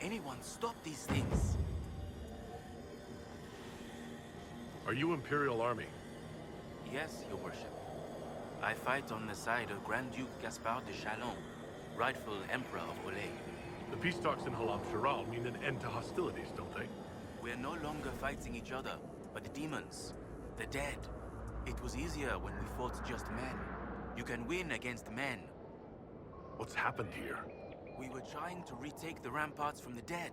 anyone stop these things? Are you Imperial Army? Yes, Your Worship. I fight on the side of Grand Duke Gaspard de Chalon, rightful Emperor of Olay. The peace talks in Halam Sharal mean an end to hostilities, don't they? We're no longer fighting each other, but the demons, the dead. It was easier when we fought just men. You can win against men. What's happened here? We were trying to retake the ramparts from the dead.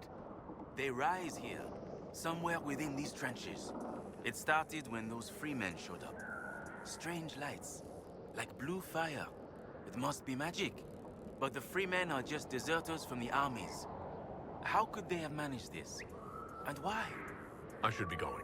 They rise here, somewhere within these trenches. It started when those freemen showed up. Strange lights, like blue fire. It must be magic. But the freemen are just deserters from the armies. How could they have managed this? And why? I should be going.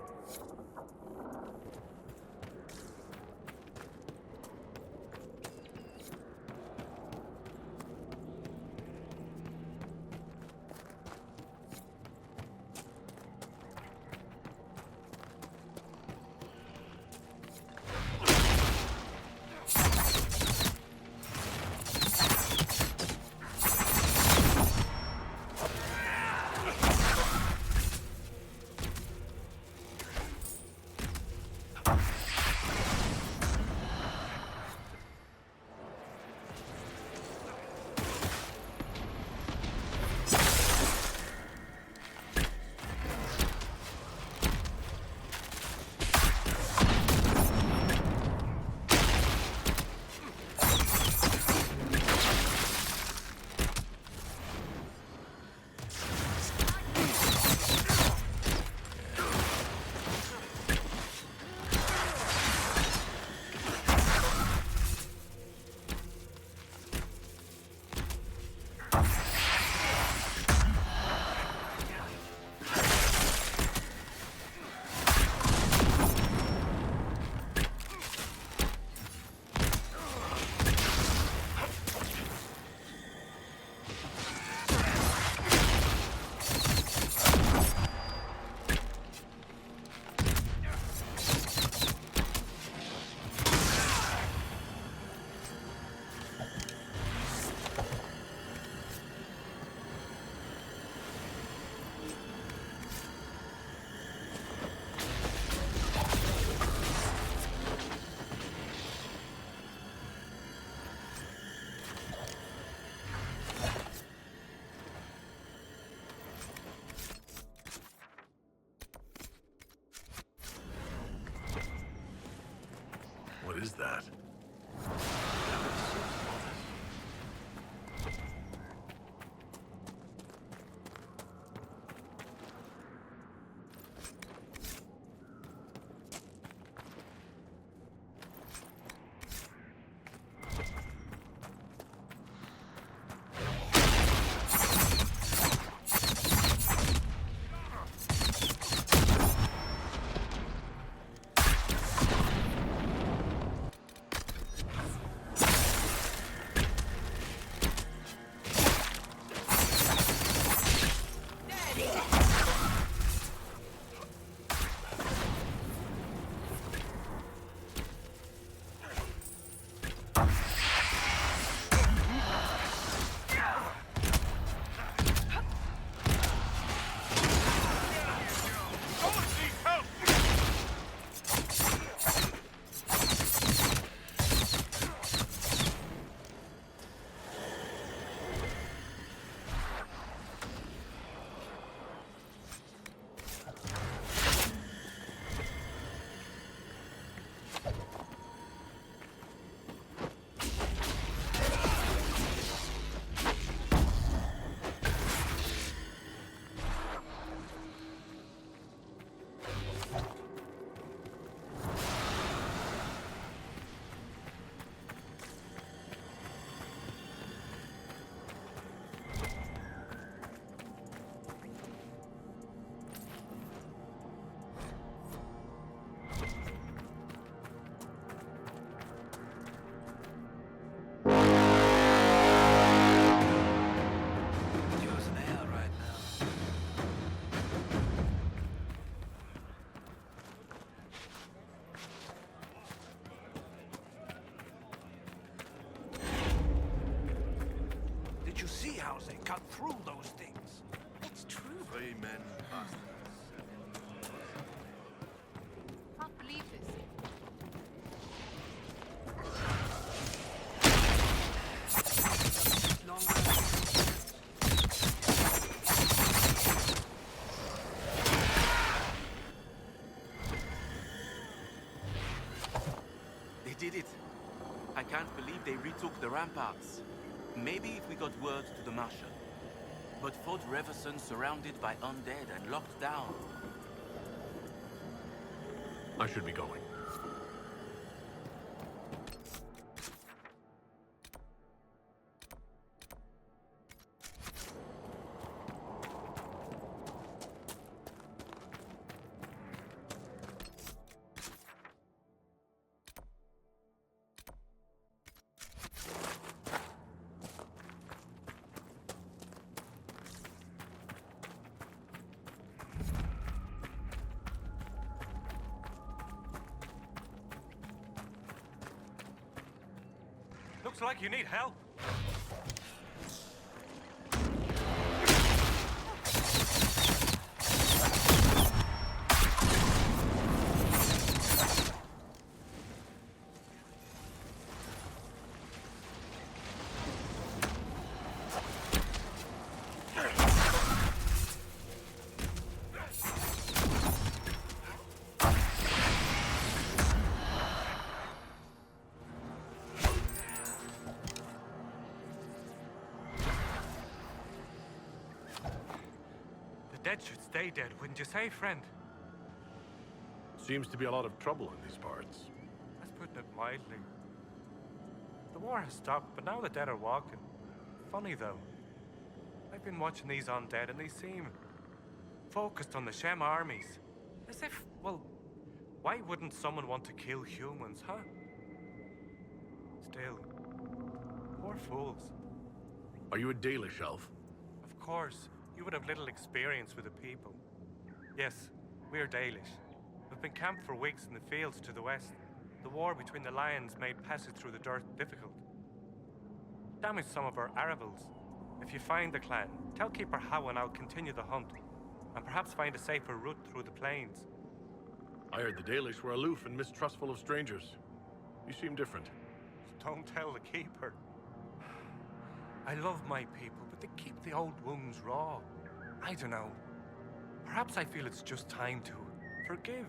What is that? Did you see how they cut through those things? It's Freemen bastards. Can't believe this. They did it. I can't believe they retook the ramparts. Maybe if we got word to the Marshal. But Fort Reverson surrounded by undead and locked down. I should be going. Looks like you need help. Dead should stay dead, wouldn't you say, friend? Seems to be a lot of trouble in these parts. That's putting it mildly. The war has stopped, but now the dead are walking. Funny, though. I've been watching these undead, and they seem focused on the Shem armies. As if, well, why wouldn't someone want to kill humans, huh? Still, poor fools. Are you a Dalish elf? Of course. You would have little experience with the people. Yes, we're Dalish. We've been camped for weeks in the fields to the west. The war between the lions made passage through the dirt difficult. Damaged some of our Aravals. If you find the clan, tell Keeper Howan I'll continue the hunt, and perhaps find a safer route through the plains. I heard the Dalish were aloof and mistrustful of strangers. You seem different. Don't tell the Keeper. I love my people, but they keep the old wounds raw. I don't know. Perhaps I feel it's just time to forgive.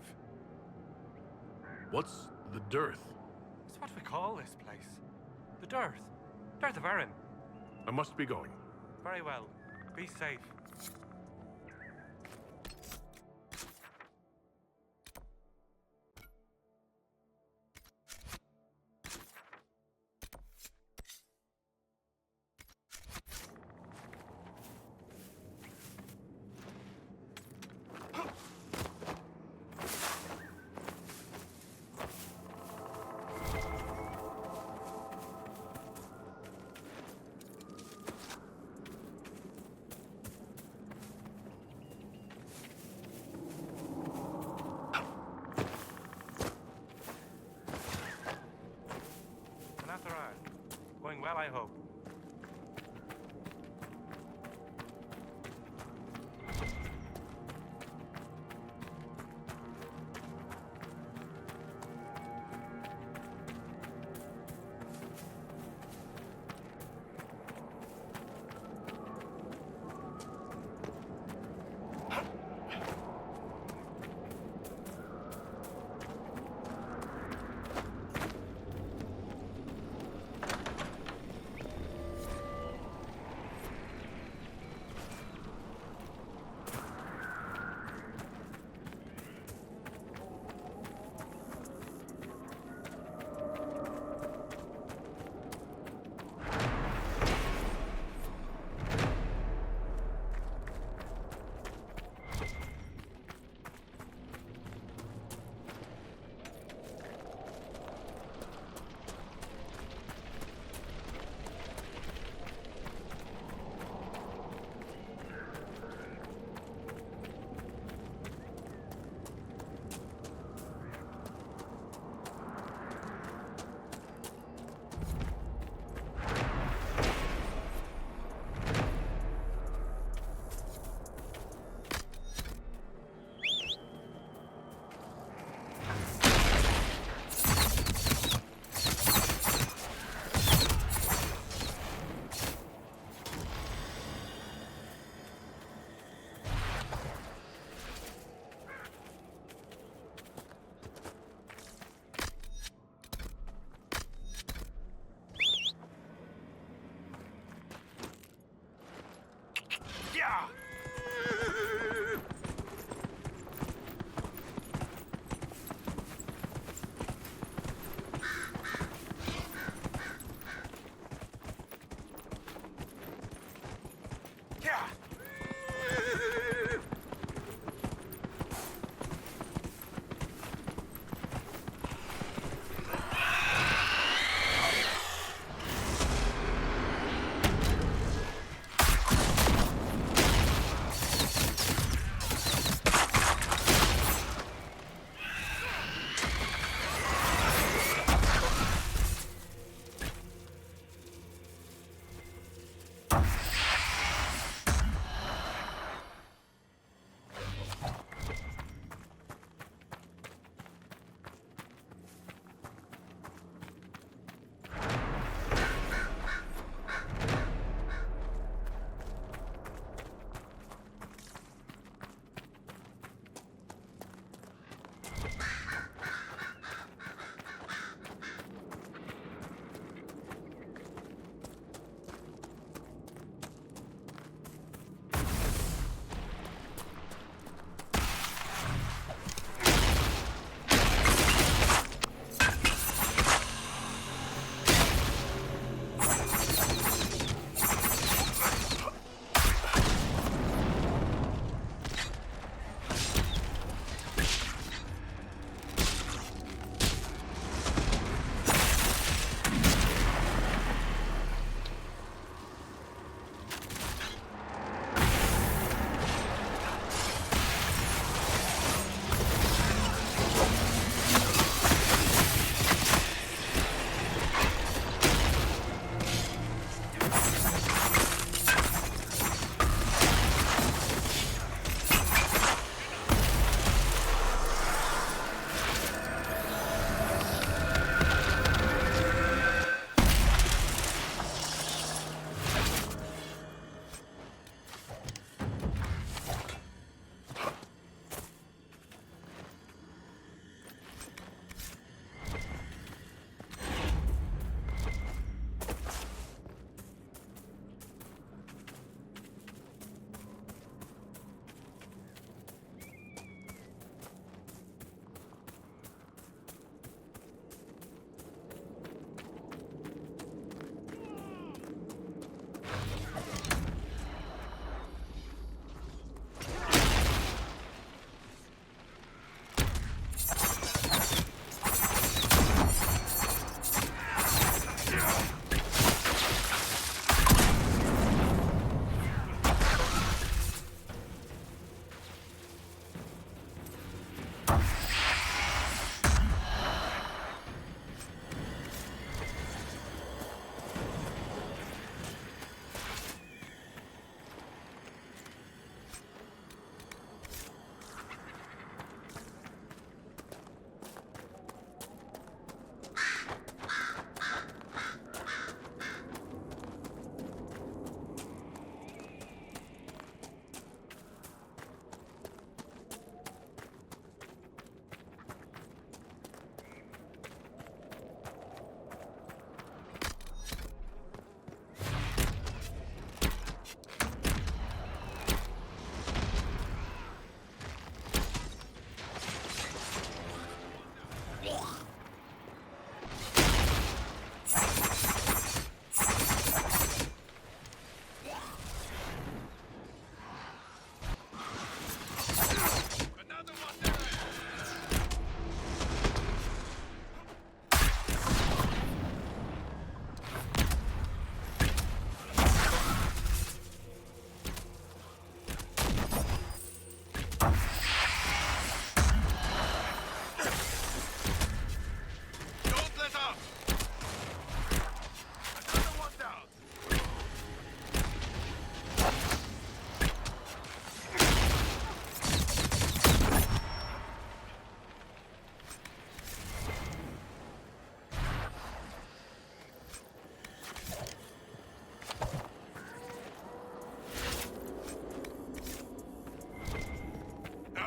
What's the dearth? It's what we call this place. The Dearth. Dearth of Erin. I must be going. Very well. Be safe.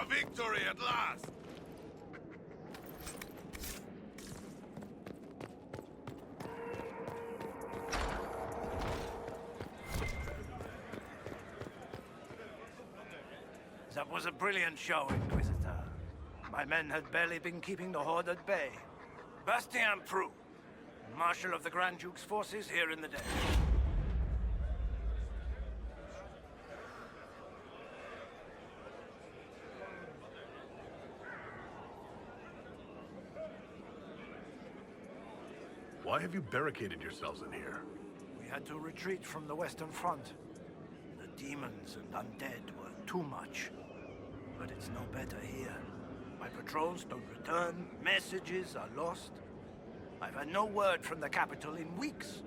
victory at last! That was a brilliant show, Inquisitor. My men had barely been keeping the Horde at bay. Bastien Prou, Marshal of the Grand Duke's forces here in the day. Why have you barricaded yourselves in here? We had to retreat from the Western Front. The demons and undead were too much. But it's no better here. My patrols don't return, messages are lost. I've had no word from the capital in weeks.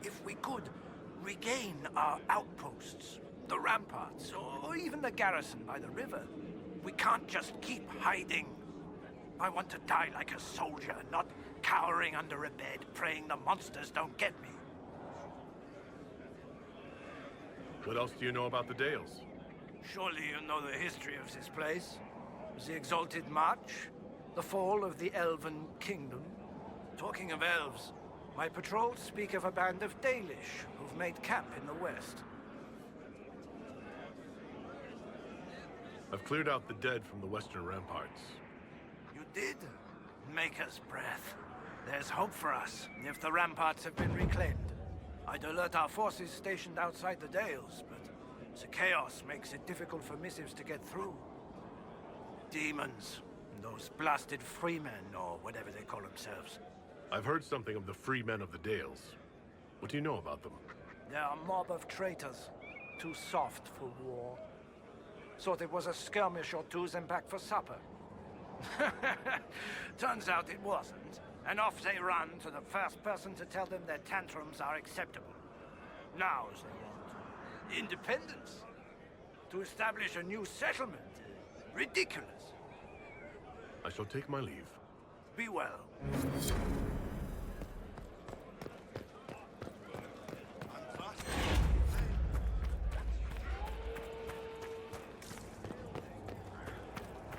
If we could regain our outposts, the ramparts, or even the garrison by the river, we can't just keep hiding. I want to die like a soldier, not cowering under a bed, praying the monsters don't get me. What else do you know about the Dales? Surely you know the history of this place. The Exalted March, the fall of the Elven Kingdom. Talking of elves, my patrols speak of a band of Dalish who've made camp in the west. I've cleared out the dead from the western ramparts. You did? Make us breath. There's hope for us if the ramparts have been reclaimed. I'd alert our forces stationed outside the Dales, but the chaos makes it difficult for missives to get through. Demons, those blasted freemen, or whatever they call themselves. I've heard something of the free men of the Dales. What do you know about them? They're a mob of traitors, too soft for war. Thought it was a skirmish or two, then back for supper. Turns out it wasn't, and off they run to the first person to tell them their tantrums are acceptable. Now they want independence. To establish a new settlement. Ridiculous. I shall take my leave. Be well.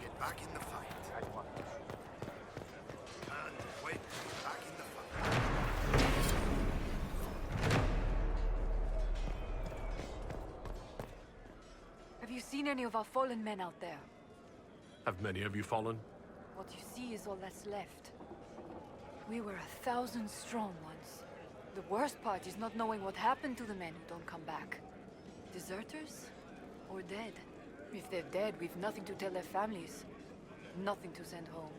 Get back in the fight. And wait, back in the fight. Have you seen any of our fallen men out there? Have many of you fallen? What you see is all that's left. We were 1,000 strong once. The worst part is not knowing what happened to the men who don't come back. Deserters? Or dead? If they're dead, we've nothing to tell their families. Nothing to send home.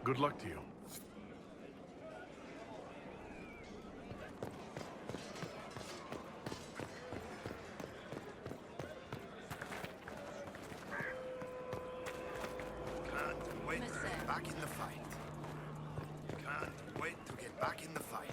Good luck to you. Can't wait to get back in the fight. Can't wait to get back in the fight.